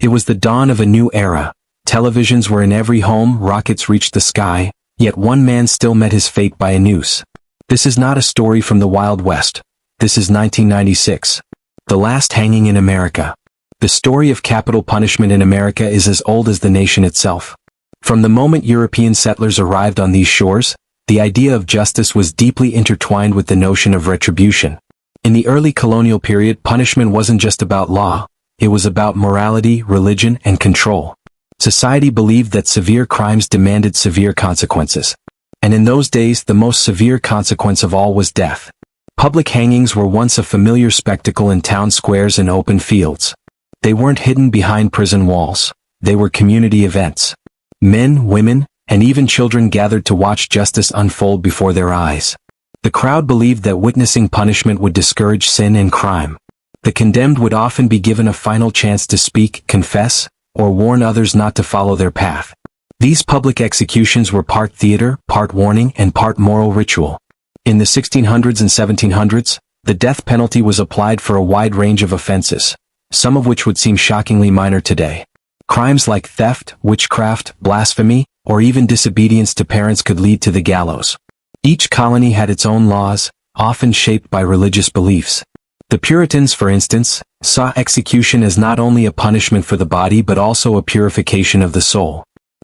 It was the dawn of a new era. Televisions were in every home, rockets reached the sky, yet one man still met his fate by a noose. This is not a story from the Wild West. This is 1996. The last hanging in America. The story of capital punishment in America is as old as the nation itself. From the moment European settlers arrived on these shores, the idea of justice was deeply intertwined with the notion of retribution. In the early colonial period, punishment wasn't just about law, it was about morality, religion, and control. Society believed that severe crimes demanded severe consequences. And in those days, the most severe consequence of all was death. Public hangings were once a familiar spectacle in town squares and open fields. They weren't hidden behind prison walls. They were community events. Men, women, and even children gathered to watch justice unfold before their eyes. The crowd believed that witnessing punishment would discourage sin and crime. The condemned would often be given a final chance to speak, confess, or warn others not to follow their path. These public executions were part theater, part warning, and part moral ritual. In the 1600s and 1700s, the death penalty was applied for a wide range of offenses, some of which would seem shockingly minor today. Crimes like theft, witchcraft, blasphemy, or even disobedience to parents could lead to the gallows. Each colony had its own laws, often shaped by religious beliefs. The Puritans, for instance, saw execution as not only a punishment for the body but also a purification of the soul.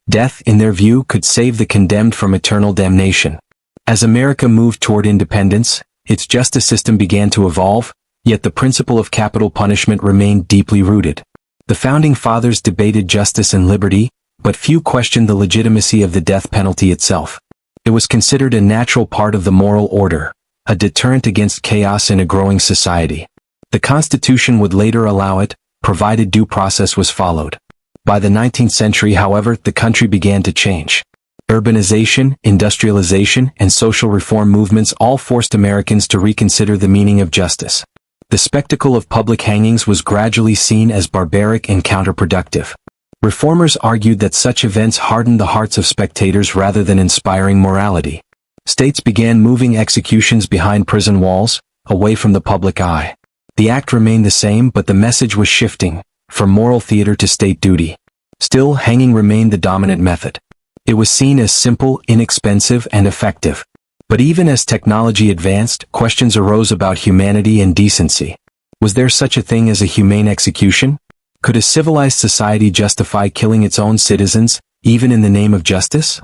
Death, in their view, could save the condemned from eternal damnation. As America moved toward independence, its justice system began to evolve, yet the principle of capital punishment remained deeply rooted. The Founding Fathers debated justice and liberty, but few questioned the legitimacy of the death penalty itself. It was considered a natural part of the moral order, a deterrent against chaos in a growing society. The Constitution would later allow it, provided due process was followed. By the 19th century, however, the country began to change. Urbanization, industrialization, and social reform movements all forced Americans to reconsider the meaning of justice. The spectacle of public hangings was gradually seen as barbaric and counterproductive. Reformers argued that such events hardened the hearts of spectators rather than inspiring morality. States began moving executions behind prison walls, away from the public eye. The act remained the same, but the message was shifting, from moral theater to state duty. Still, hanging remained the dominant method. It was seen as simple, inexpensive, and effective. But even as technology advanced, questions arose about humanity and decency. Was there such a thing as a humane execution? Could a civilized society justify killing its own citizens, even in the name of justice?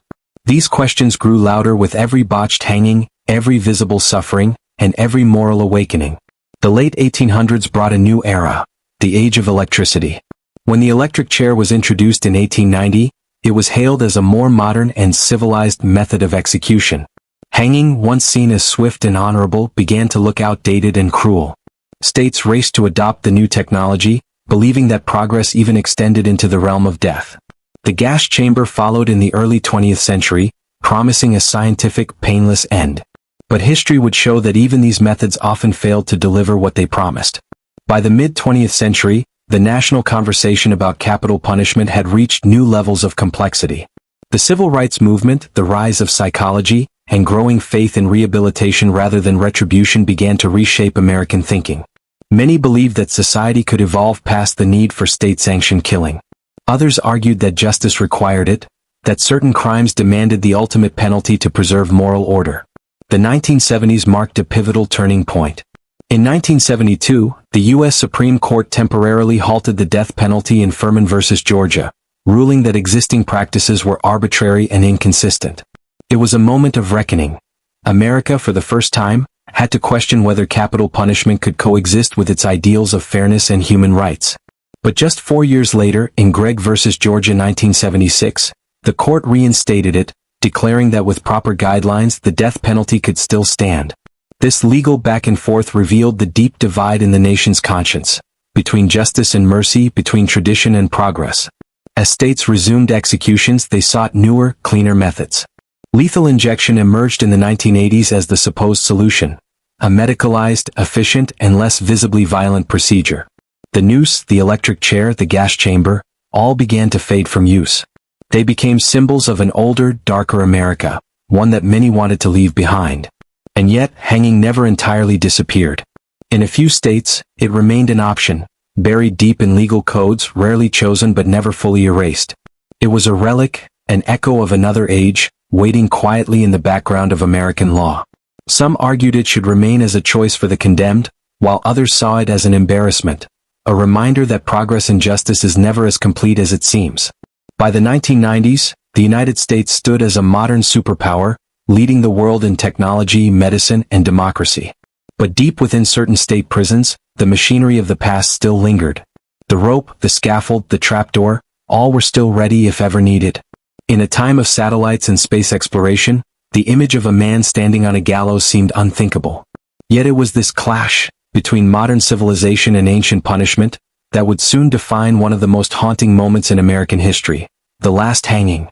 These questions grew louder with every botched hanging, every visible suffering, and every moral awakening. The late 1800s brought a new era, the age of electricity. When the electric chair was introduced in 1890, it was hailed as a more modern and civilized method of execution. Hanging, once seen as swift and honorable, began to look outdated and cruel. States raced to adopt the new technology, believing that progress even extended into the realm of death. The gas chamber followed in the early 20th century, promising a scientific, painless end. But history would show that even these methods often failed to deliver what they promised. By the mid-20th century, the national conversation about capital punishment had reached new levels of complexity. The civil rights movement, the rise of psychology, and growing faith in rehabilitation rather than retribution began to reshape American thinking. Many believed that society could evolve past the need for state-sanctioned killing. Others argued that justice required it, that certain crimes demanded the ultimate penalty to preserve moral order. The 1970s marked a pivotal turning point. In 1972, the U.S. Supreme Court temporarily halted the death penalty in Furman v. Georgia, ruling that existing practices were arbitrary and inconsistent. It was a moment of reckoning. America, for the first time, had to question whether capital punishment could coexist with its ideals of fairness and human rights. But just 4 years later, in Gregg v. Georgia 1976, the court reinstated it, declaring that with proper guidelines the death penalty could still stand. This legal back and forth revealed the deep divide in the nation's conscience, between justice and mercy, between tradition and progress. As states resumed executions, they sought newer, cleaner methods. Lethal injection emerged in the 1980s as the supposed solution, a medicalized, efficient, and less visibly violent procedure. The noose, the electric chair, the gas chamber, all began to fade from use. They became symbols of an older, darker America, one that many wanted to leave behind. And yet, hanging never entirely disappeared. In a few states, it remained an option, buried deep in legal codes, rarely chosen but never fully erased. It was a relic, an echo of another age, waiting quietly in the background of American law. Some argued it should remain as a choice for the condemned, while others saw it as an embarrassment, a reminder that progress in justice is never as complete as it seems. By the 1990s, the United States stood as a modern superpower, leading the world in technology, medicine, and democracy. But deep within certain state prisons, the machinery of the past still lingered. The rope, the scaffold, the trapdoor, all were still ready if ever needed. In a time of satellites and space exploration, the image of a man standing on a gallows seemed unthinkable. Yet it was this clash, between modern civilization and ancient punishment, that would soon define one of the most haunting moments in American history, the last hanging.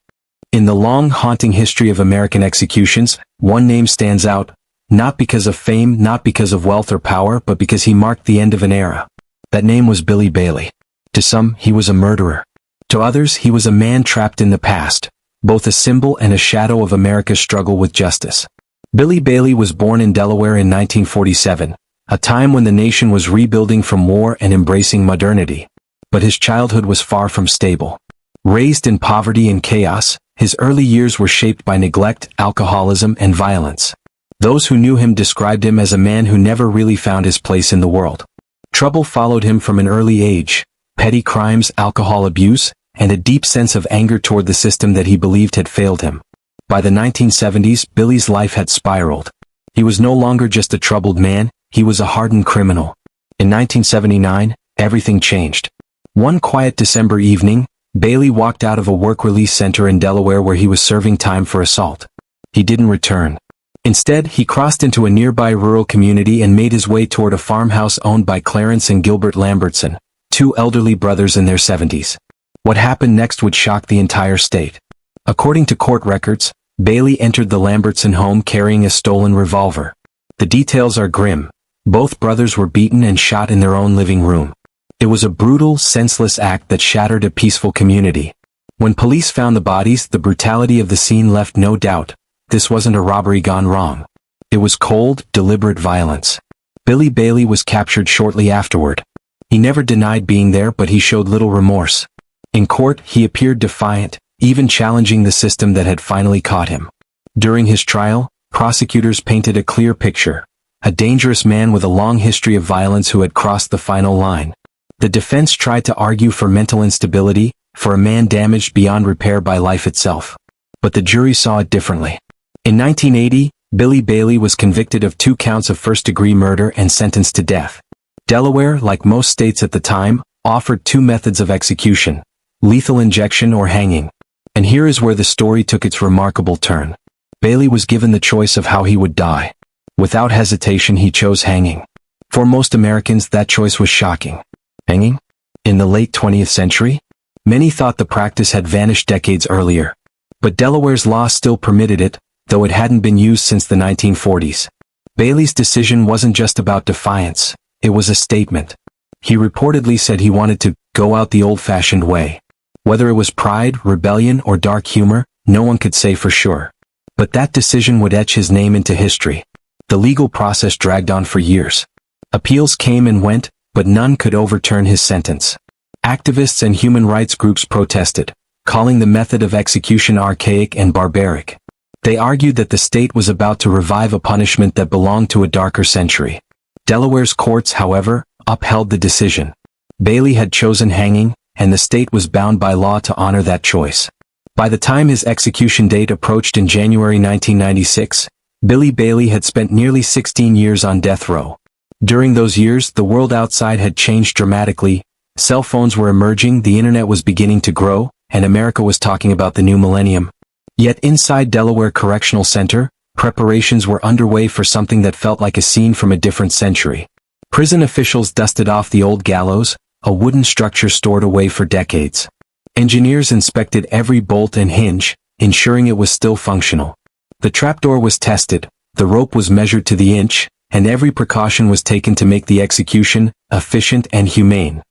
In the long, haunting history of American executions, one name stands out, not because of fame, not because of wealth or power, but because he marked the end of an era. That name was Billy Bailey. To some, he was a murderer. To others, he was a man trapped in the past, both a symbol and a shadow of America's struggle with justice. Billy Bailey was born in Delaware in 1947, a time when the nation was rebuilding from war and embracing modernity. But his childhood was far from stable. Raised in poverty and chaos, his early years were shaped by neglect, alcoholism, and violence. Those who knew him described him as a man who never really found his place in the world. Trouble followed him from an early age, petty crimes, alcohol abuse, and a deep sense of anger toward the system that he believed had failed him. By the 1970s, Billy's life had spiraled. He was no longer just a troubled man, he was a hardened criminal. In 1979, everything changed. One quiet December evening, Bailey walked out of a work release center in Delaware where he was serving time for assault. He didn't return. Instead, he crossed into a nearby rural community and made his way toward a farmhouse owned by Clarence and Gilbert Lambertson, two elderly brothers in their 70s. What happened next would shock the entire state. According to court records, Bailey entered the Lambertson home carrying a stolen revolver. The details are grim. Both brothers were beaten and shot in their own living room. It was a brutal, senseless act that shattered a peaceful community. When police found the bodies, the brutality of the scene left no doubt. This wasn't a robbery gone wrong. It was cold, deliberate violence. Billy Bailey was captured shortly afterward. He never denied being there, but he showed little remorse. In court, he appeared defiant, even challenging the system that had finally caught him. During his trial, prosecutors painted a clear picture. A dangerous man with a long history of violence who had crossed the final line. The defense tried to argue for mental instability, for a man damaged beyond repair by life itself. But the jury saw it differently. In 1980, Billy Bailey was convicted of 2 counts of first-degree murder and sentenced to death. Delaware, like most states at the time, offered 2 methods of execution: lethal injection or hanging. And here is where the story took its remarkable turn. Bailey was given the choice of how he would die. Without hesitation, he chose hanging. For most Americans, that choice was shocking. Hanging? In the late 20th century? Many thought the practice had vanished decades earlier. But Delaware's law still permitted it, though it hadn't been used since the 1940s. Bailey's decision wasn't just about defiance, it was a statement. He reportedly said he wanted to go out the old-fashioned way. Whether it was pride, rebellion, or dark humor, no one could say for sure. But that decision would etch his name into history. The legal process dragged on for years. Appeals came and went, but none could overturn his sentence. Activists and human rights groups protested, calling the method of execution archaic and barbaric. They argued that the state was about to revive a punishment that belonged to a darker century. Delaware's courts, however, upheld the decision. Bailey had chosen hanging, and the state was bound by law to honor that choice. By the time his execution date approached in January 1996, Billy Bailey had spent nearly 16 years on death row. During those years, the world outside had changed dramatically. Cell phones were emerging, the internet was beginning to grow, and America was talking about the new millennium. Yet inside Delaware Correctional Center, preparations were underway for something that felt like a scene from a different century. Prison officials dusted off the old gallows, a wooden structure stored away for decades. Engineers inspected every bolt and hinge, ensuring it was still functional. The trapdoor was tested, the rope was measured to the inch, and every precaution was taken to make the execution efficient and humane.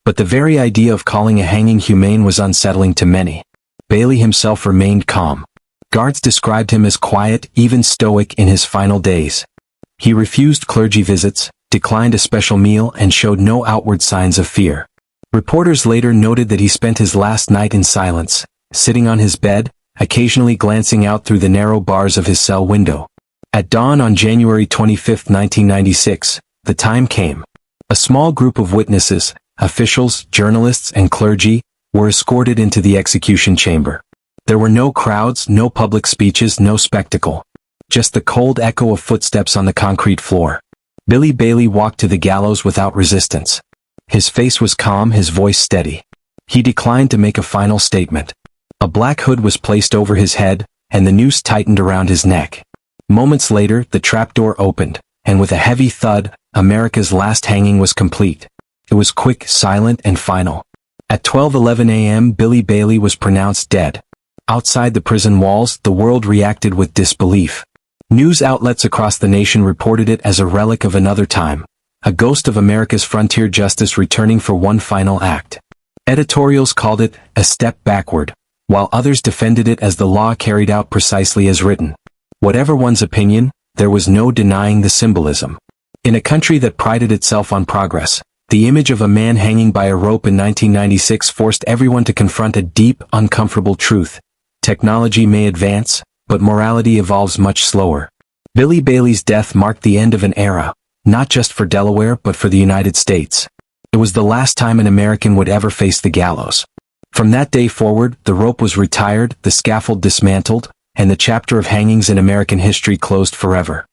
But the very idea of calling a hanging humane was unsettling to many. Bailey himself remained calm. Guards described him as quiet, even stoic in his final days. He refused clergy visits, declined a special meal and showed no outward signs of fear. Reporters later noted that he spent his last night in silence, sitting on his bed, occasionally glancing out through the narrow bars of his cell window. At dawn on January 25, 1996, the time came. A small group of witnesses, officials, journalists, and clergy, were escorted into the execution chamber. There were no crowds, no public speeches, no spectacle. Just the cold echo of footsteps on the concrete floor. Billy Bailey walked to the gallows without resistance. His face was calm, his voice steady. He declined to make a final statement. A black hood was placed over his head, and the noose tightened around his neck. Moments later, the trapdoor opened, and with a heavy thud, America's last hanging was complete. It was quick, silent, and final. At 12:11 a.m., Billy Bailey was pronounced dead. Outside the prison walls, the world reacted with disbelief. News outlets across the nation reported it as a relic of another time, a ghost of America's frontier justice returning for one final act. Editorials called it a step backward, while others defended it as the law carried out precisely as written. Whatever one's opinion, there was no denying the symbolism. In a country that prided itself on progress, the image of a man hanging by a rope in 1996 forced everyone to confront a deep, uncomfortable truth. Technology may advance, but morality evolves much slower. Billy Bailey's death marked the end of an era, not just for Delaware but for the United States. It was the last time an American would ever face the gallows. From that day forward, the rope was retired, the scaffold dismantled, and the chapter of hangings in American history closed forever.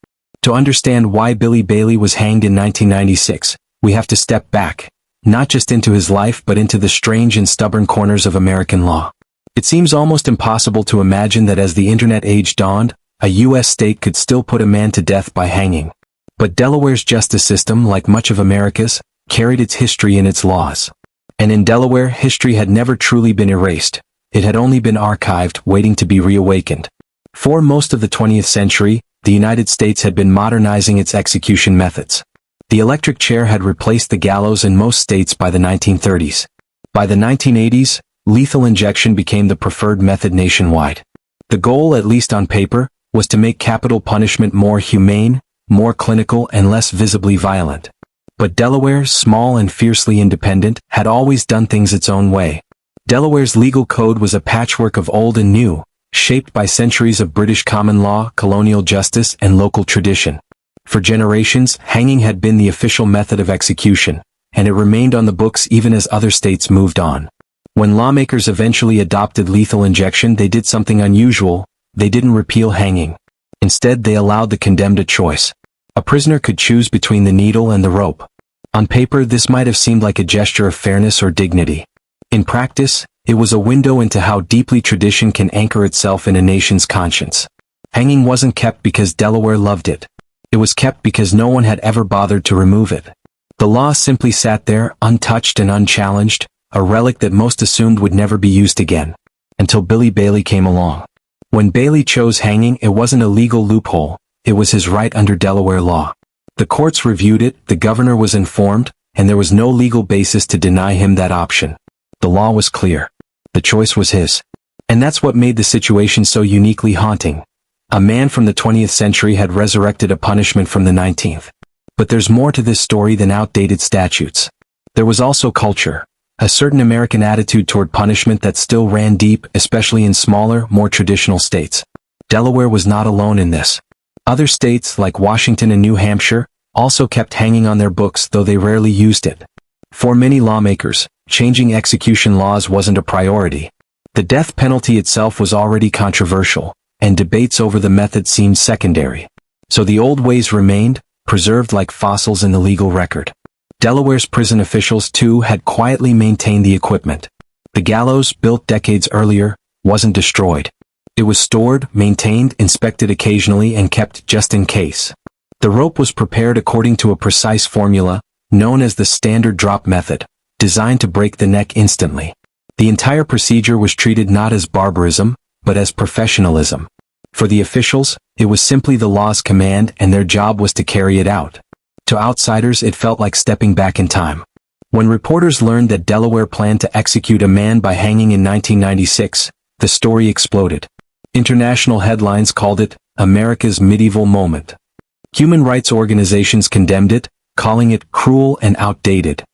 To understand why Billy Bailey was hanged in 1996, we have to step back, not just into his life but into the strange and stubborn corners of American law. It seems almost impossible to imagine that as the internet age dawned, a U.S. state could still put a man to death by hanging. But Delaware's justice system, like much of America's, carried its history in its laws. And in Delaware, history had never truly been erased. It had only been archived, waiting to be reawakened. For most of the 20th century, the United States had been modernizing its execution methods. The electric chair had replaced the gallows in most states by the 1930s. By the 1980s, lethal injection became the preferred method nationwide. The goal, at least on paper, was to make capital punishment more humane, more clinical, and less visibly violent. But Delaware, small and fiercely independent, had always done things its own way. Delaware's legal code was a patchwork of old and new, shaped by centuries of British common law, colonial justice, and local tradition. For generations, hanging had been the official method of execution, and it remained on the books even as other states moved on. When lawmakers eventually adopted lethal injection, they did something unusual. They didn't repeal hanging. Instead, they allowed the condemned a choice. A prisoner could choose between the needle and the rope. On paper, this might have seemed like a gesture of fairness or dignity. In practice, it was a window into how deeply tradition can anchor itself in a nation's conscience. Hanging wasn't kept because Delaware loved it. It was kept because no one had ever bothered to remove it. The law simply sat there, untouched and unchallenged, a relic that most assumed would never be used again. Until Billy Bailey came along. When Bailey chose hanging, it wasn't a legal loophole, it was his right under Delaware law. The courts reviewed it, the governor was informed, and there was no legal basis to deny him that option. The law was clear. The choice was his. And that's what made the situation so uniquely haunting. A man from the 20th century had resurrected a punishment from the 19th. But there's more to this story than outdated statutes. There was also culture. A certain American attitude toward punishment that still ran deep, especially in smaller, more traditional states. Delaware was not alone in this. Other states, like Washington and New Hampshire, also kept hanging on their books, though they rarely used it. For many lawmakers, changing execution laws wasn't a priority. The death penalty itself was already controversial, and debates over the method seemed secondary. So the old ways remained, preserved like fossils in the legal record. Delaware's prison officials, too, had quietly maintained the equipment. The gallows, built decades earlier, wasn't destroyed. It was stored, maintained, inspected occasionally, and kept just in case. The rope was prepared according to a precise formula, known as the standard drop method, designed to break the neck instantly. The entire procedure was treated not as barbarism, but as professionalism. For the officials, it was simply the law's command, and their job was to carry it out. To outsiders, it felt like stepping back in time. When reporters learned that Delaware planned to execute a man by hanging in 1996, the story exploded. International headlines called it America's medieval moment. Human rights organizations condemned it, calling it cruel and outdated.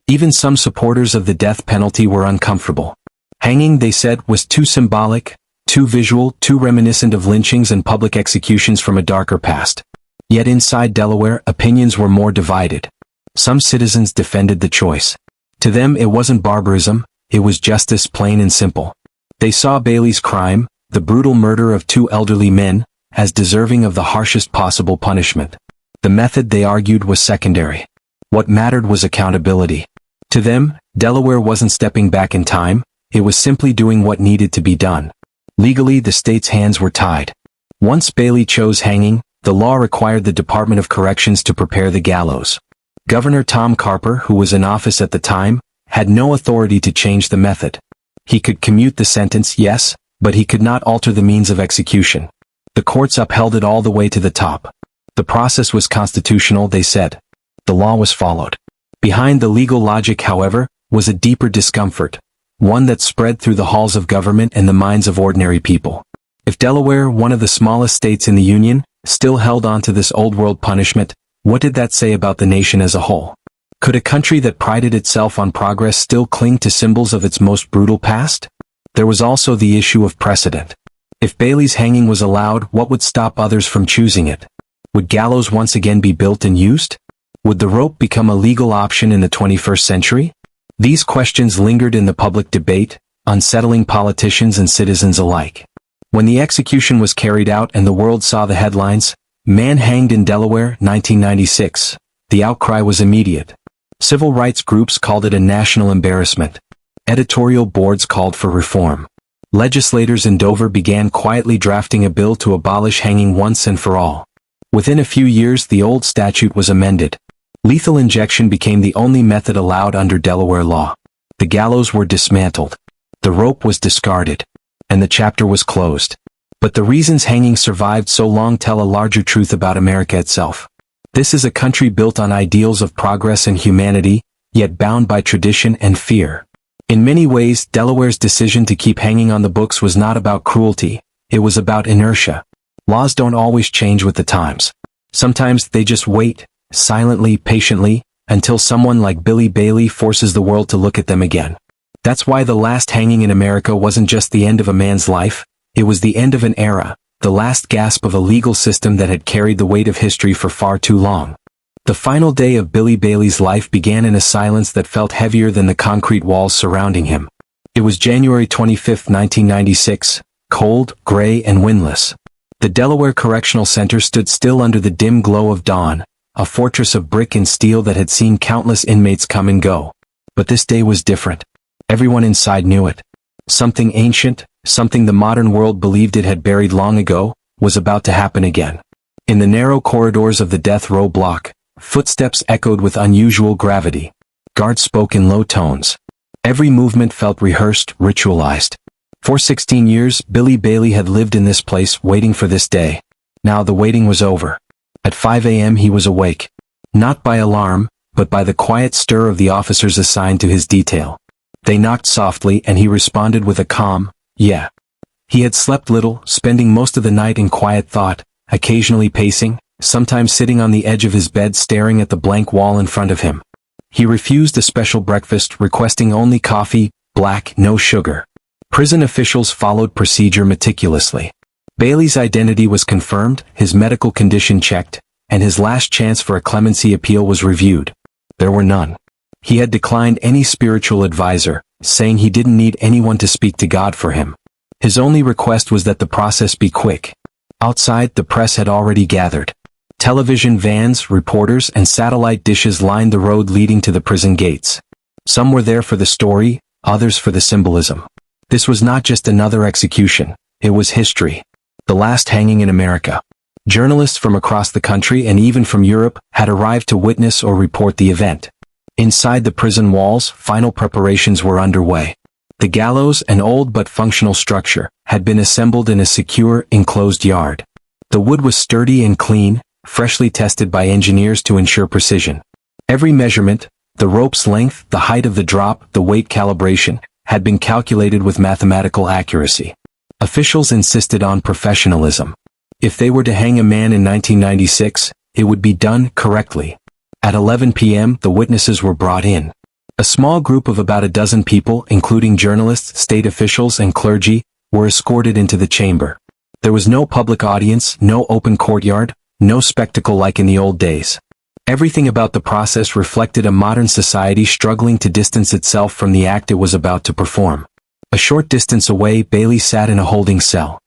Even some supporters of the death penalty were uncomfortable. Hanging, they said, was too symbolic, too visual, too reminiscent of lynchings and public executions from a darker past. Yet inside Delaware, opinions were more divided. Some citizens defended the choice. To them, it wasn't barbarism, it was justice, plain and simple. They saw Bailey's crime, the brutal murder of two elderly men, as deserving of the harshest possible punishment. The method, they argued, was secondary. What mattered was accountability. To them, Delaware wasn't stepping back in time, it was simply doing what needed to be done. Legally, the state's hands were tied. Once Bailey chose hanging, the law required the Department of Corrections to prepare the gallows. Governor Tom Carper, who was in office at the time, had no authority to change the method. He could commute the sentence, yes, but he could not alter the means of execution. The courts upheld it all the way to the top. The process was constitutional, they said. The law was followed. Behind the legal logic, however, was a deeper discomfort, one that spread through the halls of government and the minds of ordinary people. If Delaware, one of the smallest states in the Union, still held on to this old-world punishment, what did that say about the nation as a whole? Could a country that prided itself on progress still cling to symbols of its most brutal past? There was also the issue of precedent. If Bailey's hanging was allowed, what would stop others from choosing it? Would gallows once again be built and used? Would the rope become a legal option in the 21st century? These questions lingered in the public debate, unsettling politicians and citizens alike. When the execution was carried out and the world saw the headlines, "Man hanged in Delaware, 1996, the outcry was immediate. Civil rights groups called it a national embarrassment. Editorial boards called for reform. Legislators in Dover began quietly drafting a bill to abolish hanging once and for all. Within a few years, the old statute was amended. Lethal injection became the only method allowed under Delaware law. The gallows were dismantled. The rope was discarded. And the chapter was closed. But the reasons hanging survived so long tell a larger truth about America itself. This is a country built on ideals of progress and humanity, yet bound by tradition and fear. In many ways, Delaware's decision to keep hanging on the books was not about cruelty, it was about inertia. Laws don't always change with the times. Sometimes they just wait, silently, patiently, until someone like Billy Bailey forces the world to look at them again. That's why the last hanging in America wasn't just the end of a man's life, it was the end of an era, the last gasp of a legal system that had carried the weight of history for far too long. The final day of Billy Bailey's life began in a silence that felt heavier than the concrete walls surrounding him. It was January 25, 1996, cold, gray, and windless. The Delaware Correctional Center stood still under the dim glow of dawn, a fortress of brick and steel that had seen countless inmates come and go. But this day was different. Everyone inside knew it. Something ancient, something the modern world believed it had buried long ago, was about to happen again. In the narrow corridors of the death row block, footsteps echoed with unusual gravity. Guards spoke in low tones. Every movement felt rehearsed, ritualized. For 16 years, Billy Bailey had lived in this place, waiting for this day. Now the waiting was over. At 5 a.m. he was awake. Not by alarm, but by the quiet stir of the officers assigned to his detail. They knocked softly and he responded with a calm, "Yeah." He had slept little, spending most of the night in quiet thought, occasionally pacing, sometimes sitting on the edge of his bed staring at the blank wall in front of him. He refused a special breakfast, requesting only coffee, black, no sugar. Prison officials followed procedure meticulously. Bailey's identity was confirmed, his medical condition checked, and his last chance for a clemency appeal was reviewed. There were none. He had declined any spiritual advisor, saying he didn't need anyone to speak to God for him. His only request was that the process be quick. Outside, the press had already gathered. Television vans, reporters, and satellite dishes lined the road leading to the prison gates. Some were there for the story, others for the symbolism. This was not just another execution, it was history. The last hanging in America. Journalists from across the country and even from Europe had arrived to witness or report the event. Inside the prison walls, final preparations were underway. The gallows, an old but functional structure, had been assembled in a secure, enclosed yard. The wood was sturdy and clean, freshly tested by engineers to ensure precision. Every measurement, the rope's length, the height of the drop, the weight calibration, had been calculated with mathematical accuracy. Officials insisted on professionalism. If they were to hang a man in 1996, it would be done correctly. At 11 p.m., the witnesses were brought in. A small group of about a dozen people, including journalists, state officials, and clergy, were escorted into the chamber. There was no public audience, no open courtyard, no spectacle like in the old days. Everything about the process reflected a modern society struggling to distance itself from the act it was about to perform. A short distance away, Bailey sat in a holding cell.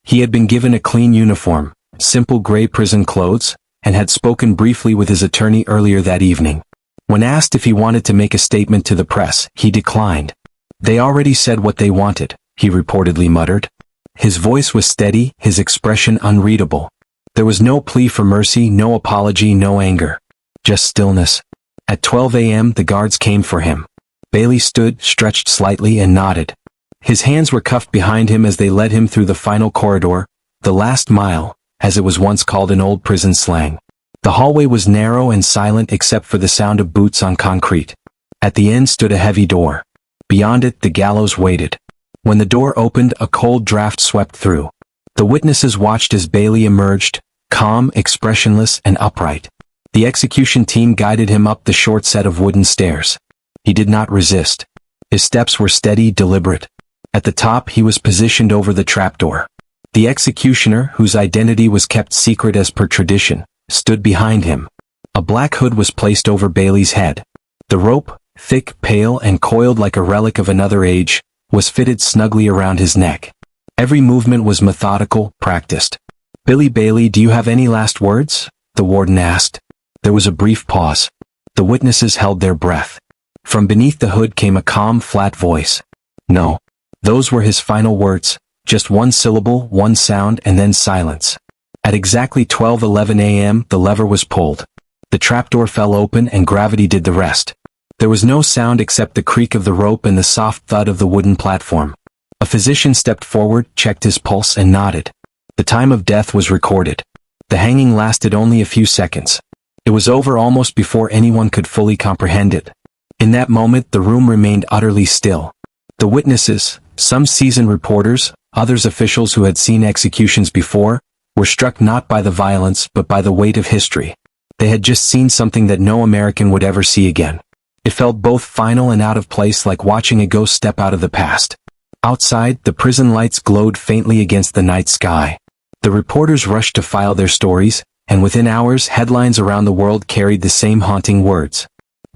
He had been given a clean uniform, simple gray prison clothes, and had spoken briefly with his attorney earlier that evening. When asked if he wanted to make a statement to the press, he declined. "They already said what they wanted," he reportedly muttered. His voice was steady, his expression unreadable. There was no plea for mercy, no apology, no anger. Just stillness. At 12 a.m. the guards came for him. Bailey stood, stretched slightly, and nodded. His hands were cuffed behind him as they led him through the final corridor, the last mile, as it was once called in old prison slang. The hallway was narrow and silent except for the sound of boots on concrete. At the end stood a heavy door. Beyond it, the gallows waited. When the door opened, a cold draft swept through. The witnesses watched as Bailey emerged, calm, expressionless, and upright. The execution team guided him up the short set of wooden stairs. He did not resist. His steps were steady, deliberate. At the top, he was positioned over the trapdoor. The executioner, whose identity was kept secret as per tradition, stood behind him. A black hood was placed over Bailey's head. The rope, thick, pale, and coiled like a relic of another age, was fitted snugly around his neck. Every movement was methodical, practiced. "Billy Bailey, do you have any last words?" the warden asked. There was a brief pause. The witnesses held their breath. From beneath the hood came a calm, flat voice. "No." Those were his final words, just one syllable, one sound, and then silence. At exactly 12:11 a.m., the lever was pulled. The trapdoor fell open and gravity did the rest. There was no sound except the creak of the rope and the soft thud of the wooden platform. A physician stepped forward, checked his pulse, and nodded. The time of death was recorded. The hanging lasted only a few seconds. It was over almost before anyone could fully comprehend it. In that moment, the room remained utterly still. The witnesses, some seasoned reporters, others officials who had seen executions before, were struck not by the violence but by the weight of history. They had just seen something that no American would ever see again. It felt both final and out of place, like watching a ghost step out of the past. Outside, the prison lights glowed faintly against the night sky. The reporters rushed to file their stories, and within hours headlines around the world carried the same haunting words.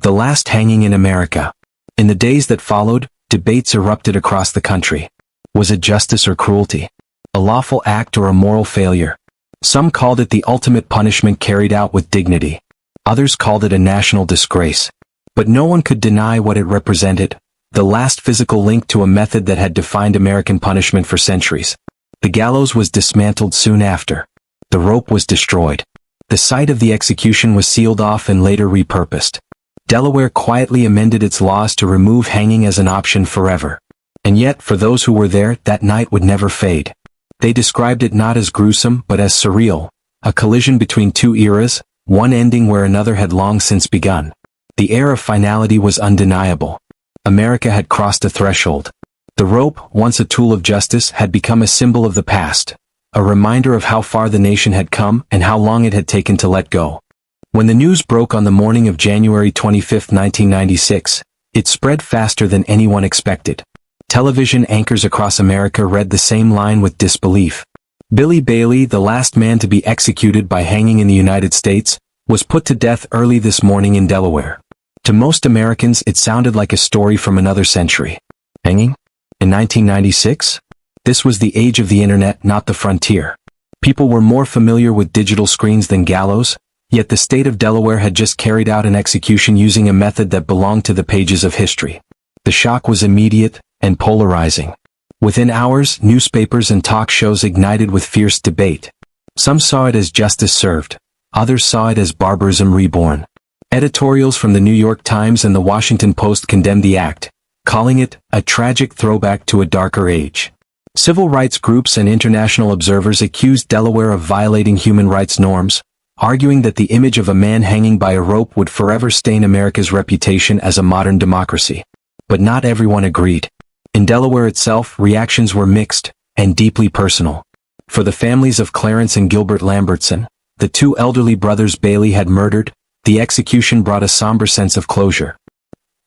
The last hanging in America. In the days that followed, debates erupted across the country. Was it justice or cruelty? A lawful act or a moral failure? Some called it the ultimate punishment carried out with dignity. Others called it a national disgrace. But no one could deny what it represented, the last physical link to a method that had defined American punishment for centuries. The gallows was dismantled soon after. The rope was destroyed. The site of the execution was sealed off and later repurposed. Delaware quietly amended its laws to remove hanging as an option forever. And yet, for those who were there, that night would never fade. They described it not as gruesome but as surreal, a collision between two eras, one ending where another had long since begun. The air of finality was undeniable. America had crossed a threshold. The rope, once a tool of justice, had become a symbol of the past, a reminder of how far the nation had come and how long it had taken to let go. When the news broke on the morning of January 25, 1996, it spread faster than anyone expected. Television anchors across America read the same line with disbelief. Billy Bailey, the last man to be executed by hanging in the United States, was put to death early this morning in Delaware. To most Americans, it sounded like a story from another century. Hanging? In 1996? This was the age of the internet, not the frontier. People were more familiar with digital screens than gallows, yet the state of Delaware had just carried out an execution using a method that belonged to the pages of history. The shock was immediate and polarizing. Within hours, newspapers and talk shows ignited with fierce debate. Some saw it as justice served. Others saw it as barbarism reborn. Editorials from the New York Times and the Washington Post condemned the act, calling it a tragic throwback to a darker age. Civil rights groups and international observers accused Delaware of violating human rights norms, arguing that the image of a man hanging by a rope would forever stain America's reputation as a modern democracy. But not everyone agreed. In Delaware itself, reactions were mixed and deeply personal. For the families of Clarence and Gilbert Lambertson, the two elderly brothers Bailey had murdered, the execution brought a somber sense of closure.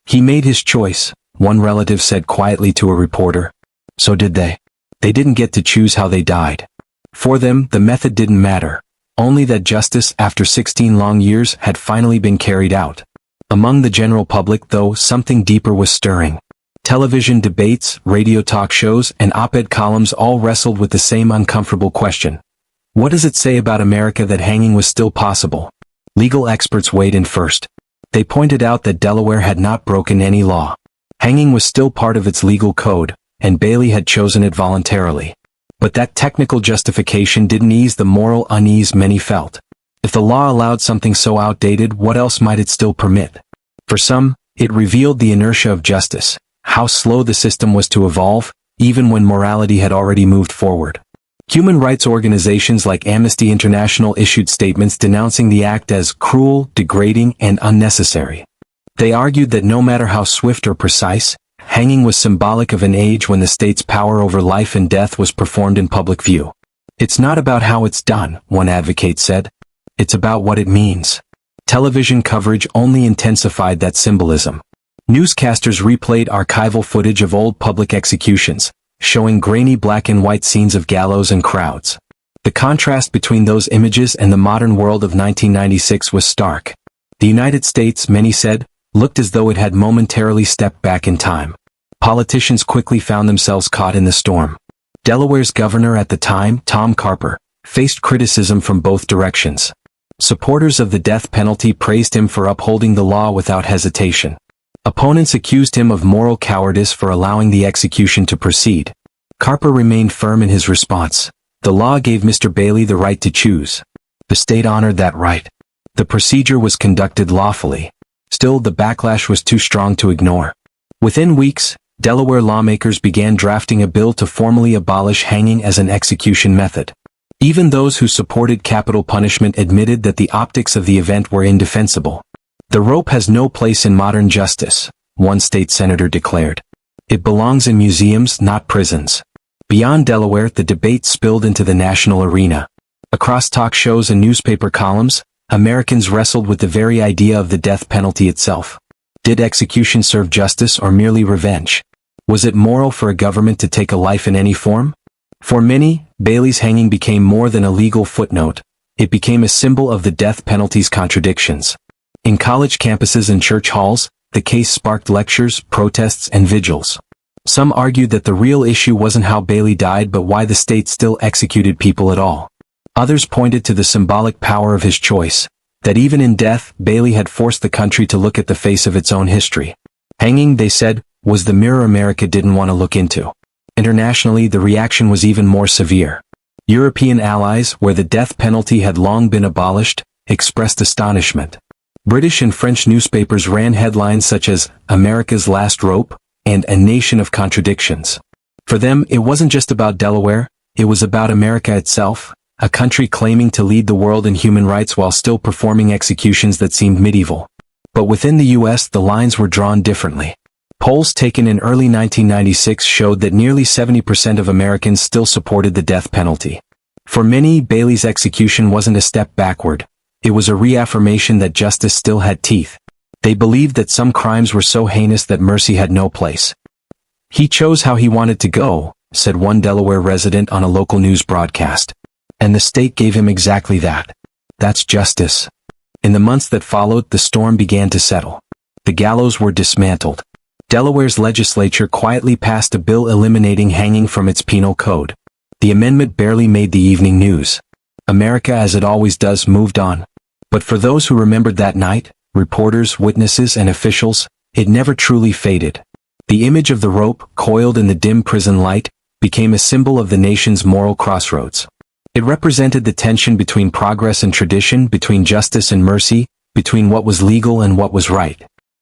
"He made his choice," one relative said quietly to a reporter. "So did they. They didn't get to choose how they died. For them, the method didn't matter. Only that justice, after 16 long years, had finally been carried out." Among the general public, though, something deeper was stirring. Television debates, radio talk shows, and op-ed columns all wrestled with the same uncomfortable question. What does it say about America that hanging was still possible? Legal experts weighed in first. They pointed out that Delaware had not broken any law. Hanging was still part of its legal code, and Bailey had chosen it voluntarily. But that technical justification didn't ease the moral unease many felt. If the law allowed something so outdated, what else might it still permit? For some, it revealed the inertia of justice, how slow the system was to evolve, even when morality had already moved forward. Human rights organizations like Amnesty International issued statements denouncing the act as cruel, degrading, and unnecessary. They argued that no matter how swift or precise, hanging was symbolic of an age when the state's power over life and death was performed in public view. "It's not about how it's done," one advocate said. "It's about what it means." Television coverage only intensified that symbolism. Newscasters replayed archival footage of old public executions, showing grainy black and white scenes of gallows and crowds. The contrast between those images and the modern world of 1996 was stark. The United States, many said, looked as though it had momentarily stepped back in time. Politicians quickly found themselves caught in the storm. Delaware's governor at the time, Tom Carper, faced criticism from both directions. Supporters of the death penalty praised him for upholding the law without hesitation. Opponents accused him of moral cowardice for allowing the execution to proceed. Carper remained firm in his response. The law gave Mr. Bailey the right to choose. The state honored that right. The procedure was conducted lawfully. Still, the backlash was too strong to ignore. Within weeks, Delaware lawmakers began drafting a bill to formally abolish hanging as an execution method. Even those who supported capital punishment admitted that the optics of the event were indefensible. "The rope has no place in modern justice," one state senator declared. "It belongs in museums, not prisons." Beyond Delaware, the debate spilled into the national arena. Across talk shows and newspaper columns, Americans wrestled with the very idea of the death penalty itself. Did execution serve justice or merely revenge? Was it moral for a government to take a life in any form? For many, Bailey's hanging became more than a legal footnote. It became a symbol of the death penalty's contradictions. In college campuses and church halls, the case sparked lectures, protests, and vigils. Some argued that the real issue wasn't how Bailey died but why the state still executed people at all. Others pointed to the symbolic power of his choice, that even in death, Bailey had forced the country to look at the face of its own history. Hanging, they said, was the mirror America didn't want to look into. Internationally, the reaction was even more severe. European allies, where the death penalty had long been abolished, expressed astonishment. British and French newspapers ran headlines such as "America's Last Rope" and "A Nation of Contradictions." For them, it wasn't just about Delaware, it was about America itself, a country claiming to lead the world in human rights while still performing executions that seemed medieval. But within the U.S., the lines were drawn differently. Polls taken in early 1996 showed that nearly 70% of Americans still supported the death penalty. For many, Bailey's execution wasn't a step backward. It was a reaffirmation that justice still had teeth. They believed that some crimes were so heinous that mercy had no place. "He chose how he wanted to go," said one Delaware resident on a local news broadcast. "And the state gave him exactly that. That's justice." In the months that followed, the storm began to settle. The gallows were dismantled. Delaware's legislature quietly passed a bill eliminating hanging from its penal code. The amendment barely made the evening news. America, as it always does, moved on. But for those who remembered that night, reporters, witnesses, and officials, it never truly faded. The image of the rope, coiled in the dim prison light, became a symbol of the nation's moral crossroads. It represented the tension between progress and tradition, between justice and mercy, between what was legal and what was right.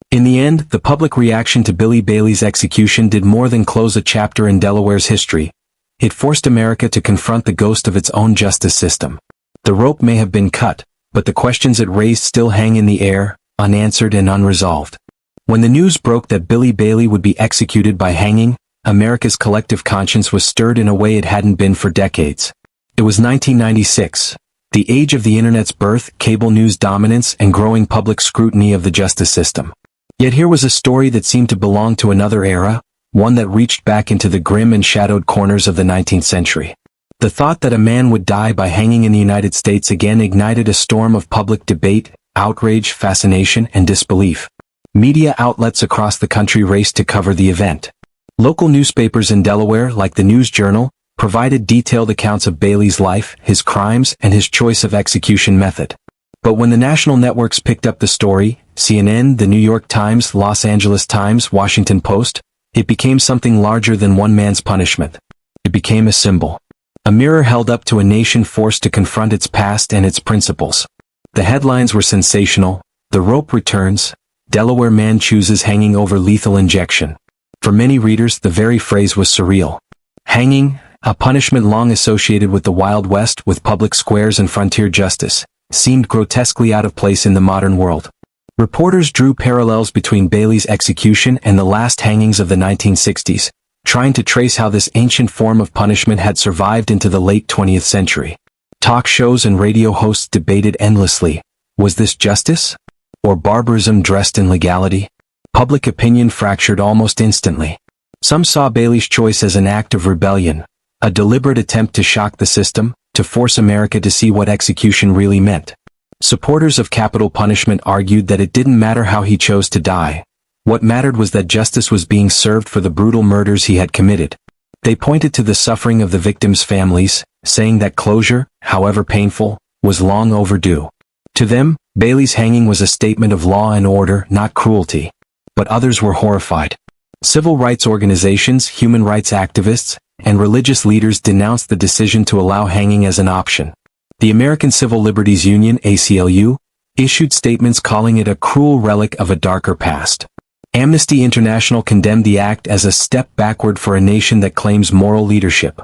In the end, the public reaction to Billy Bailey's execution did more than close a chapter in Delaware's history. It forced America to confront the ghost of its own justice system. The rope may have been cut, but the questions it raised still hang in the air, unanswered and unresolved. When the news broke that Billy Bailey would be executed by hanging, America's collective conscience was stirred in a way it hadn't been for decades. It was 1996. The age of the internet's birth, cable news dominance, and growing public scrutiny of the justice system. Yet here was a story that seemed to belong to another era, one that reached back into the grim and shadowed corners of the 19th century. The thought that a man would die by hanging in the United States again ignited a storm of public debate, outrage, fascination, and disbelief. Media outlets across the country raced to cover the event. Local newspapers in Delaware, like the News Journal, provided detailed accounts of Bailey's life, his crimes, and his choice of execution method. But when the national networks picked up the story, CNN, the New York Times, Los Angeles Times, Washington Post, it became something larger than one man's punishment. It became a symbol. A mirror held up to a nation forced to confront its past and its principles. The headlines were sensational. The rope returns. Delaware man chooses hanging over lethal injection. For many readers, the very phrase was surreal. Hanging, a punishment long associated with the Wild West, with public squares and frontier justice, seemed grotesquely out of place in the modern world. Reporters drew parallels between Bailey's execution and the last hangings of the 1960s, trying to trace how this ancient form of punishment had survived into the late 20th century. Talk shows and radio hosts debated endlessly. Was this justice? Or barbarism dressed in legality? Public opinion fractured almost instantly. Some saw Bailey's choice as an act of rebellion, a deliberate attempt to shock the system, to force America to see what execution really meant. Supporters of capital punishment argued that it didn't matter how he chose to die. What mattered was that justice was being served for the brutal murders he had committed. They pointed to the suffering of the victims' families, saying that closure, however painful, was long overdue. To them, Bailey's hanging was a statement of law and order, not cruelty. But others were horrified. Civil rights organizations, human rights activists, and religious leaders denounced the decision to allow hanging as an option. The American Civil Liberties Union, ACLU, issued statements calling it a cruel relic of a darker past. Amnesty International condemned the act as a step backward for a nation that claims moral leadership.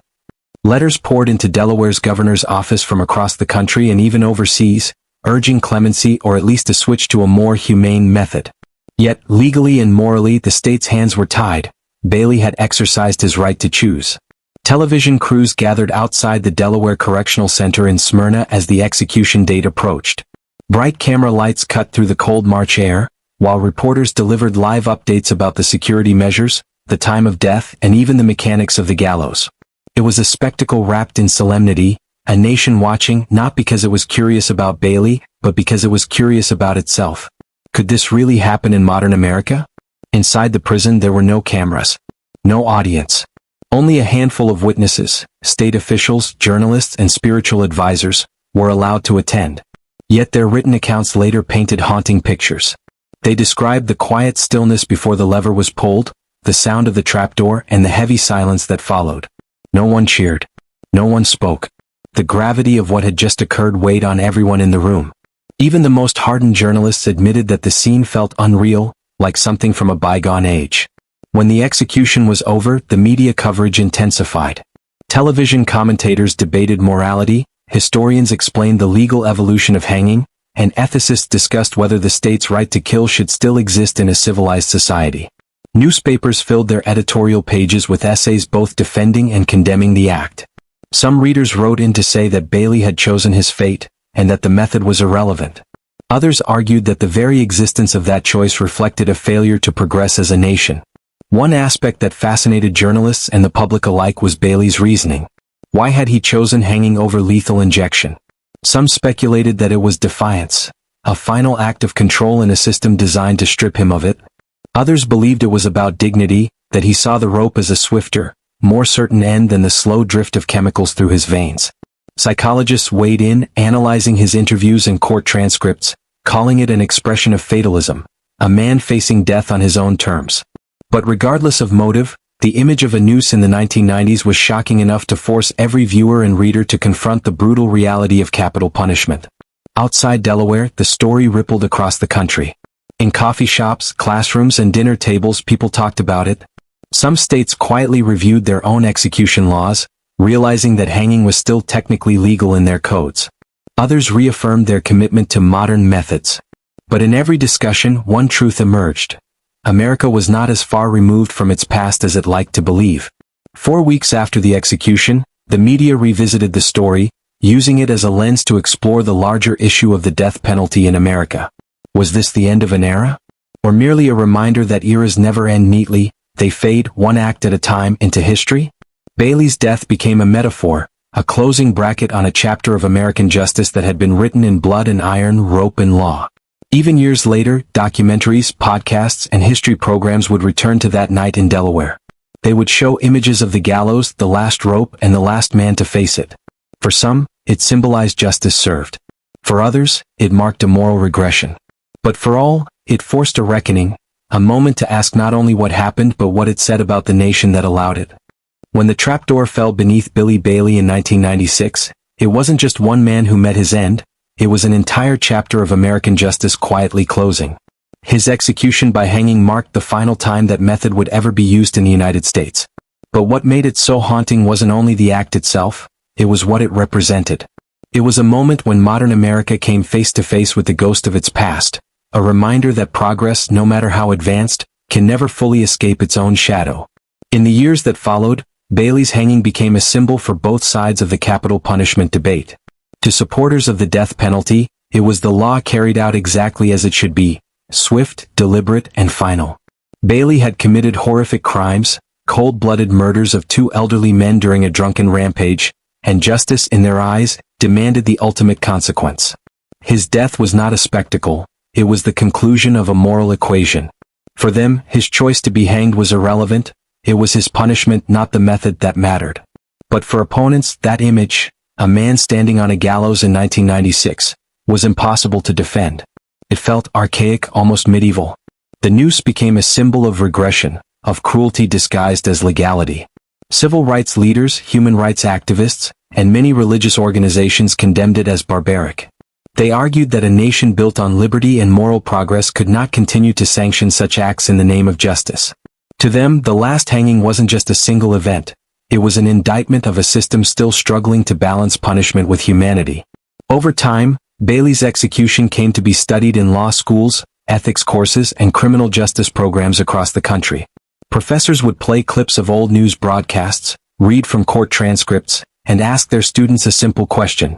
Letters poured into Delaware's governor's office from across the country and even overseas, urging clemency or at least a switch to a more humane method. Yet, legally and morally, the state's hands were tied. Bailey had exercised his right to choose. Television crews gathered outside the Delaware Correctional Center in Smyrna as the execution date approached. Bright camera lights cut through the cold March air, while reporters delivered live updates about the security measures, the time of death, and even the mechanics of the gallows. It was a spectacle wrapped in solemnity, a nation watching not because it was curious about Bailey, but because it was curious about itself. Could this really happen in modern America? Inside the prison there were no cameras, no audience. Only a handful of witnesses, state officials, journalists, and spiritual advisors, were allowed to attend. Yet their written accounts later painted haunting pictures. They described the quiet stillness before the lever was pulled, the sound of the trapdoor, and the heavy silence that followed. No one cheered. No one spoke. The gravity of what had just occurred weighed on everyone in the room. Even the most hardened journalists admitted that the scene felt unreal, like something from a bygone age. When the execution was over, the media coverage intensified. Television commentators debated morality, historians explained the legal evolution of hanging, and ethicists discussed whether the state's right to kill should still exist in a civilized society. Newspapers filled their editorial pages with essays both defending and condemning the act. Some readers wrote in to say that Bailey had chosen his fate, and that the method was irrelevant. Others argued that the very existence of that choice reflected a failure to progress as a nation. One aspect that fascinated journalists and the public alike was Bailey's reasoning. Why had he chosen hanging over lethal injection? Some speculated that it was defiance, a final act of control in a system designed to strip him of it. Others believed it was about dignity, that he saw the rope as a swifter, more certain end than the slow drift of chemicals through his veins. Psychologists weighed in, analyzing his interviews and court transcripts, calling it an expression of fatalism, a man facing death on his own terms. But regardless of motive, the image of a noose in the 1990s was shocking enough to force every viewer and reader to confront the brutal reality of capital punishment. Outside Delaware, the story rippled across the country. In coffee shops, classrooms, and dinner tables, people talked about it. Some states quietly reviewed their own execution laws, realizing that hanging was still technically legal in their codes. Others reaffirmed their commitment to modern methods. But in every discussion, one truth emerged. America was not as far removed from its past as it liked to believe. 4 weeks after the execution, the media revisited the story, using it as a lens to explore the larger issue of the death penalty in America. Was this the end of an era? Or merely a reminder that eras never end neatly, they fade, one act at a time, into history? Bailey's death became a metaphor, a closing bracket on a chapter of American justice that had been written in blood and iron, rope and law. Even years later, documentaries, podcasts, and history programs would return to that night in Delaware. They would show images of the gallows, the last rope, and the last man to face it. For some, it symbolized justice served. For others, it marked a moral regression. But for all, it forced a reckoning, a moment to ask not only what happened but what it said about the nation that allowed it. When the trapdoor fell beneath Billy Bailey in 1996, it wasn't just one man who met his end, it was an entire chapter of American justice quietly closing. His execution by hanging marked the final time that method would ever be used in the United States. But what made it so haunting wasn't only the act itself, it was what it represented. It was a moment when modern America came face to face with the ghost of its past, a reminder that progress, no matter how advanced, can never fully escape its own shadow. In the years that followed, Bailey's hanging became a symbol for both sides of the capital punishment debate. To supporters of the death penalty, it was the law carried out exactly as it should be, swift, deliberate, and final. Bailey had committed horrific crimes, cold-blooded murders of two elderly men during a drunken rampage, and justice, in their eyes, demanded the ultimate consequence. His death was not a spectacle, it was the conclusion of a moral equation. For them, his choice to be hanged was irrelevant, it was his punishment, not the method, that mattered. But for opponents, that image, a man standing on a gallows in 1996, was impossible to defend. It felt archaic, almost medieval. The noose became a symbol of regression, of cruelty disguised as legality. Civil rights leaders, human rights activists, and many religious organizations condemned it as barbaric. They argued that a nation built on liberty and moral progress could not continue to sanction such acts in the name of justice. To them, the last hanging wasn't just a single event. It was an indictment of a system still struggling to balance punishment with humanity. Over time, Bailey's execution came to be studied in law schools, ethics courses, and criminal justice programs across the country. Professors would play clips of old news broadcasts, read from court transcripts, and ask their students a simple question.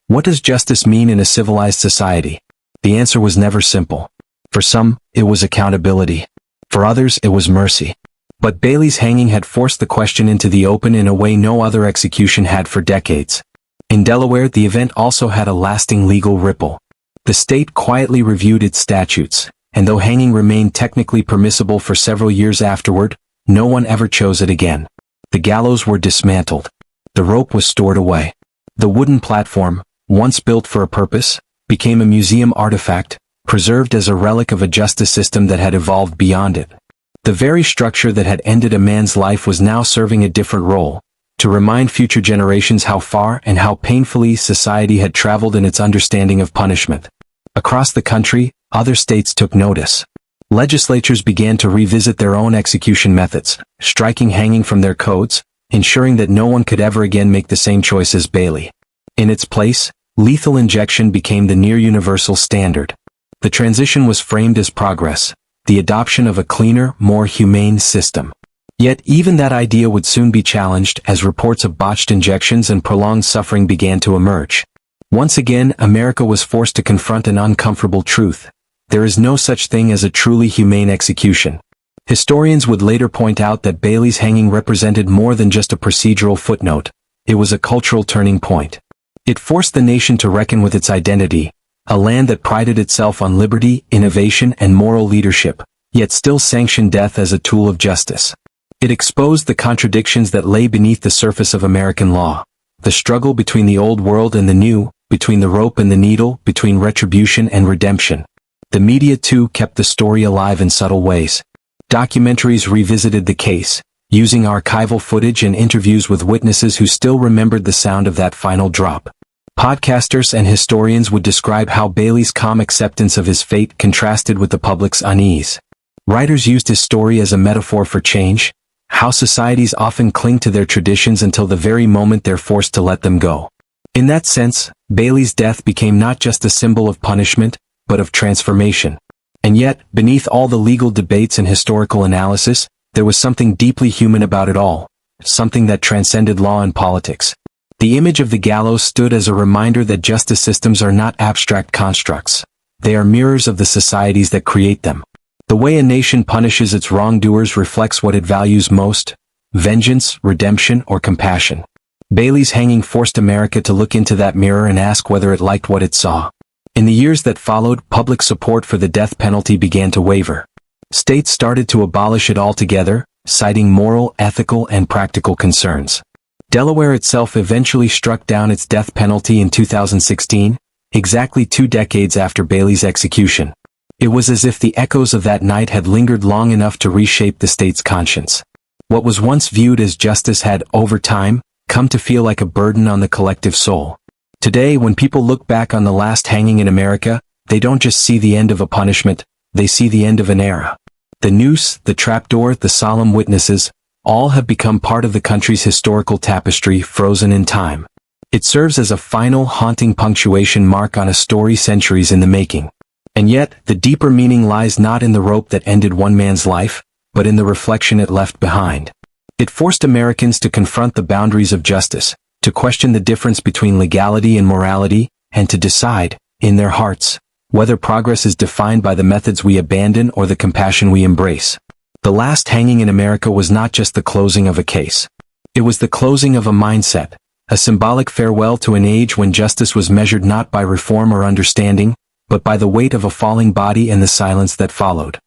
What does justice mean in a civilized society? The answer was never simple. For some, it was accountability. For others, it was mercy. But Bailey's hanging had forced the question into the open in a way no other execution had for decades. In Delaware, the event also had a lasting legal ripple. The state quietly reviewed its statutes, and though hanging remained technically permissible for several years afterward, no one ever chose it again. The gallows were dismantled. The rope was stored away. The wooden platform, once built for a purpose, became a museum artifact, preserved as a relic of a justice system that had evolved beyond it. The very structure that had ended a man's life was now serving a different role, to remind future generations how far and how painfully society had traveled in its understanding of punishment. Across the country, other states took notice. Legislatures began to revisit their own execution methods, striking hanging from their codes, ensuring that no one could ever again make the same choice as Bailey. In its place, lethal injection became the near-universal standard. The transition was framed as progress, the adoption of a cleaner, more humane system. Yet even that idea would soon be challenged as reports of botched injections and prolonged suffering began to emerge. Once again, America was forced to confront an uncomfortable truth. There is no such thing as a truly humane execution. Historians would later point out that Bailey's hanging represented more than just a procedural footnote. It was a cultural turning point. It forced the nation to reckon with its identity, a land that prided itself on liberty, innovation, and moral leadership, yet still sanctioned death as a tool of justice. It exposed the contradictions that lay beneath the surface of American law, the struggle between the old world and the new, between the rope and the needle, between retribution and redemption. The media too kept the story alive in subtle ways. Documentaries revisited the case, using archival footage and interviews with witnesses who still remembered the sound of that final drop. Podcasters and historians would describe how Bailey's calm acceptance of his fate contrasted with the public's unease. Writers used his story as a metaphor for change, how societies often cling to their traditions until the very moment they're forced to let them go. In that sense, Bailey's death became not just a symbol of punishment, but of transformation. And yet, beneath all the legal debates and historical analysis, there was something deeply human about it all, something that transcended law and politics. The image of the gallows stood as a reminder that justice systems are not abstract constructs. They are mirrors of the societies that create them. The way a nation punishes its wrongdoers reflects what it values most: vengeance, redemption, or compassion. Bailey's hanging forced America to look into that mirror and ask whether it liked what it saw. In the years that followed, public support for the death penalty began to waver. States started to abolish it altogether, citing moral, ethical, and practical concerns. Delaware itself eventually struck down its death penalty in 2016, exactly 2 decades after Bailey's execution. It was as if the echoes of that night had lingered long enough to reshape the state's conscience. What was once viewed as justice had, over time, come to feel like a burden on the collective soul. Today, when people look back on the last hanging in America, they don't just see the end of a punishment, they see the end of an era. The noose, the trapdoor, the solemn witnesses, all have become part of the country's historical tapestry, frozen in time. It serves as a final, haunting punctuation mark on a story centuries in the making. And yet, the deeper meaning lies not in the rope that ended one man's life, but in the reflection it left behind. It forced Americans to confront the boundaries of justice, to question the difference between legality and morality, and to decide, in their hearts, whether progress is defined by the methods we abandon or the compassion we embrace. The last hanging in America was not just the closing of a case. It was the closing of a mindset, a symbolic farewell to an age when justice was measured not by reform or understanding, but by the weight of a falling body and the silence that followed.